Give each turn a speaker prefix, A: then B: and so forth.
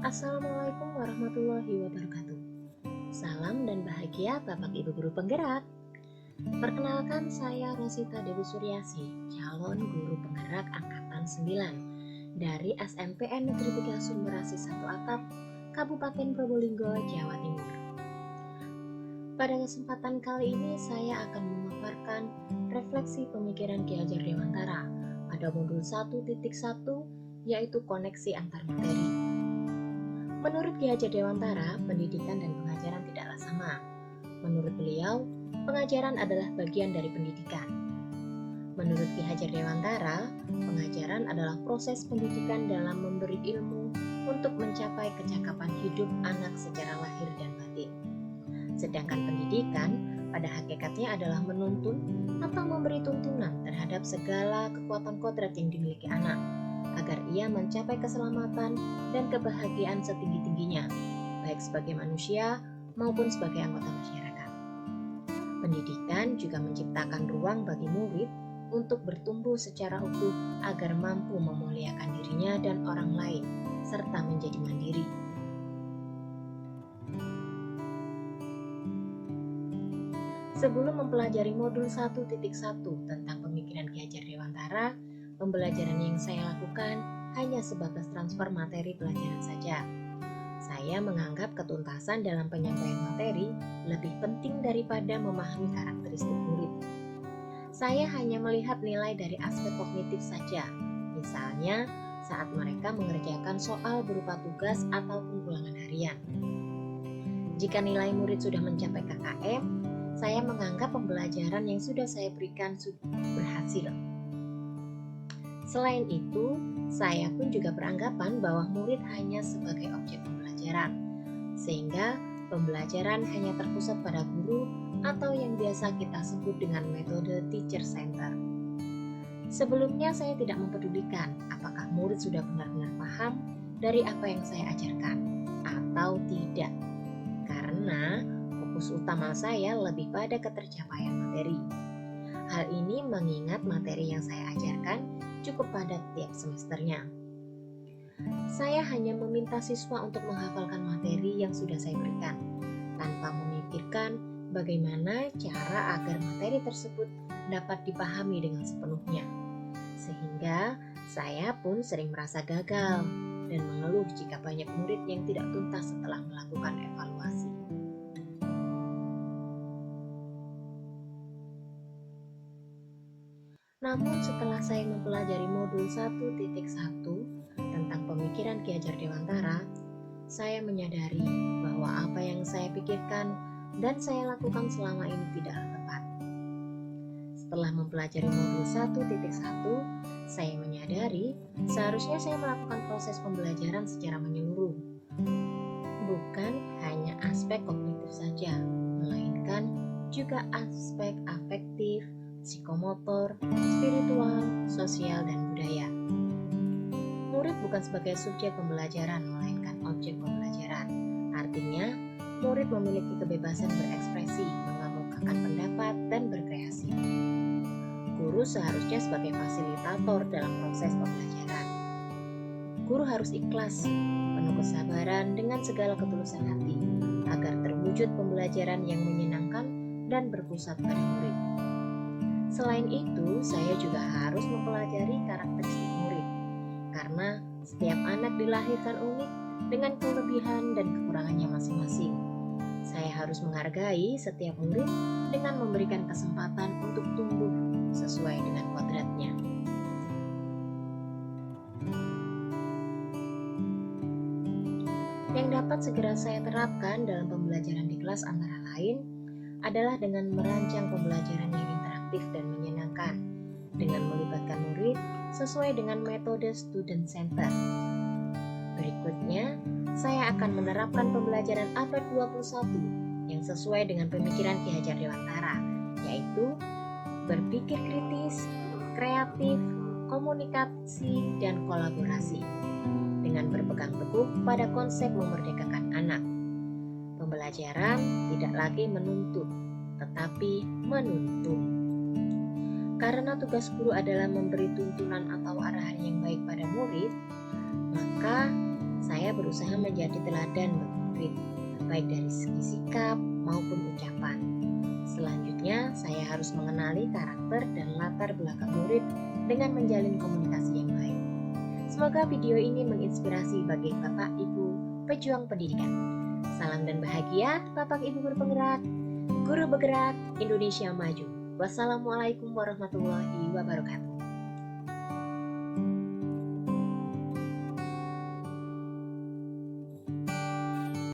A: Assalamualaikum warahmatullahi wabarakatuh. Salam dan bahagia Bapak Ibu Guru Penggerak. Perkenalkan, saya Rosita Dewi Suryasi, calon guru penggerak angkatan 9 dari SMPN Negeri 3 Sumberasi 1 Atap, Kabupaten Probolinggo, Jawa Timur. Pada kesempatan kali ini saya akan memaparkan refleksi pemikiran Ki Hajar Dewantara pada modul 1.1, yaitu koneksi antar materi. Menurut Ki Hajar Dewantara, pendidikan dan pengajaran tidaklah sama. Menurut beliau, pengajaran adalah bagian dari pendidikan. Menurut Ki Hajar Dewantara, pengajaran adalah proses pendidikan dalam memberi ilmu untuk mencapai kecakapan hidup anak secara lahir dan batin. Sedangkan pendidikan pada hakikatnya adalah menuntun atau memberi tuntunan terhadap segala kekuatan kodrat yang dimiliki anak, agar ia mencapai keselamatan dan kebahagiaan setinggi-tingginya, baik sebagai manusia maupun sebagai anggota masyarakat. Pendidikan juga menciptakan ruang bagi murid untuk bertumbuh secara utuh agar mampu memuliakan dirinya dan orang lain, serta menjadi mandiri. Sebelum mempelajari modul 1.1 tentang pemikiran Ki Hajar Dewantara, pembelajaran yang saya lakukan hanya sebatas transfer materi pelajaran saja. Saya menganggap ketuntasan dalam penyampaian materi lebih penting daripada memahami karakteristik murid. Saya hanya melihat nilai dari aspek kognitif saja, misalnya saat mereka mengerjakan soal berupa tugas ataupun ulangan harian. Jika nilai murid sudah mencapai KKM, saya menganggap pembelajaran yang sudah saya berikan berhasil. Selain itu, saya pun juga beranggapan bahwa murid hanya sebagai objek pembelajaran, sehingga pembelajaran hanya terpusat pada guru atau yang biasa kita sebut dengan metode teacher center. Sebelumnya saya tidak mempedulikan apakah murid sudah benar-benar paham dari apa yang saya ajarkan atau tidak, karena fokus utama saya lebih pada ketercapaian materi. Hal ini mengingat materi yang saya ajarkan cukup padat tiap semesternya. Saya hanya meminta siswa untuk menghafalkan materi yang sudah saya berikan, tanpa memikirkan bagaimana cara agar materi tersebut dapat dipahami dengan sepenuhnya. Sehingga saya pun sering merasa gagal dan mengeluh jika banyak murid yang tidak tuntas setelah melakukan evaluasi. Namun setelah saya mempelajari modul 1.1 tentang pemikiran Ki Hajar Dewantara, saya menyadari bahwa apa yang saya pikirkan dan saya lakukan selama ini tidaklah tepat. Setelah mempelajari modul 1.1, saya menyadari seharusnya saya melakukan proses pembelajaran secara menyeluruh. Bukan hanya aspek kognitif saja, melainkan juga aspek afektif, psikomotor, spiritual, sosial, dan budaya. Murid bukan sebagai subjek pembelajaran, melainkan objek pembelajaran. Artinya, murid memiliki kebebasan berekspresi, mengemukakan pendapat, dan berkreasi. Guru seharusnya sebagai fasilitator dalam proses pembelajaran. Guru harus ikhlas, penuh kesabaran dengan segala ketulusan hati, agar terwujud pembelajaran yang menyenangkan dan berpusat pada murid. Selain itu, saya juga harus mempelajari karakteristik murid, karena setiap anak dilahirkan unik dengan kelebihan dan kekurangannya masing-masing. Saya harus menghargai setiap murid dengan memberikan kesempatan untuk tumbuh sesuai dengan kodratnya. Yang dapat segera saya terapkan dalam pembelajaran di kelas antara lain adalah dengan merancang pembelajaran yang interaktif dan menyenangkan, dengan melibatkan murid sesuai dengan metode student center. Berikutnya, saya akan menerapkan pembelajaran abad 21 yang sesuai dengan pemikiran Ki Hajar Dewantara, yaitu berpikir kritis, kreatif, komunikasi, dan kolaborasi, dengan berpegang teguh pada konsep memerdekakan anak. Pembelajaran tidak lagi menuntut, tetapi menuntun. Karena tugas guru adalah memberi tuntunan atau arahan yang baik pada murid, maka saya berusaha berusaha menjadi teladan bagi murid, baik dari segi sikap maupun ucapan. Selanjutnya, saya harus mengenali karakter dan latar belakang murid dengan menjalin komunikasi yang baik. Semoga video ini menginspirasi bagi Bapak Ibu pejuang pendidikan. Salam dan bahagia, Bapak Ibu guru penggerak, guru bergerak, Indonesia maju. Wassalamualaikum warahmatullahi wabarakatuh.